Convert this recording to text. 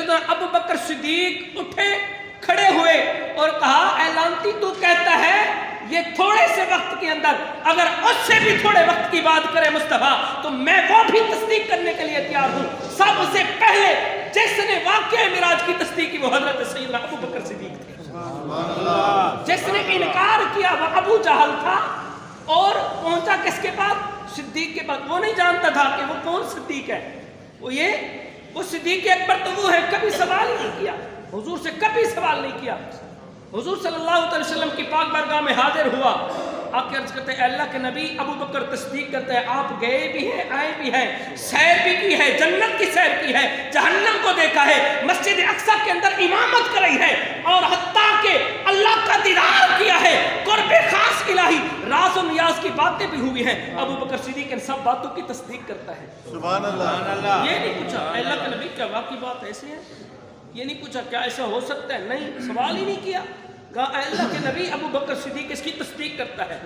سیدنا ابو بکر صدیق اٹھے کھڑے ہوئے اور کہا اے لعنتی تو کہتا ہے یہ تھوڑے سے وقت کے اندر اگر اس سے بھی تھوڑے وقت کی بات کرے مصطفیٰ تو میں وہ بھی تصدیق کرنے کے لیے تیار ہوں۔ سب سے پہلے جس نے واقعہ معراج کی تصدیق کی وہ حضرت سیدنا ابو بکر صدیق تھے۔ جس نے انکار کیا وہ ابو جہل تھا اور پہنچا کس کے پاس؟ صدیق کے پاس۔ وہ نہیں جانتا تھا کہ وہ کون صدیق ہے، وہ صدیق اکبر تو وہ ہے، کبھی سوال نہیں کیا حضور سے، کبھی سوال نہیں کیا۔ حضور صلی اللہ علیہ وسلم کی پاک بارگاہ میں حاضر ہوا، آپ کے عرض کرتے ہیں اللہ کے نبی ابو بکر تصدیق کرتے ہیں آپ گئے بھی ہیں آئے بھی ہیں، سیر بھی کی ہے، جنت کی سیر کی ہے، جہنم کو دیکھا ہے، مسجد اقصی کے اندر امامت کرائی ہے اور حتیٰ کہ اللہ کا دیدار کیا ہے، قرب خاص الہی راز و نیاز کی باتیں بھی ہوئی ہیں۔ ابو بکر صدیق ان سب باتوں کی تصدیق کرتا ہے۔ سبحان اللہ۔ یہ نہیں پوچھا اللہ کے نبی کیا واقعی بات ایسی ہے، یہ نہیں پوچھا کیا ایسا ہو سکتا ہے، نہیں، سوال ہی نہیں کیا، کہا اے اللہ کے نبی ابو بکر صدیق اس کی تصدیق کرتا ہے۔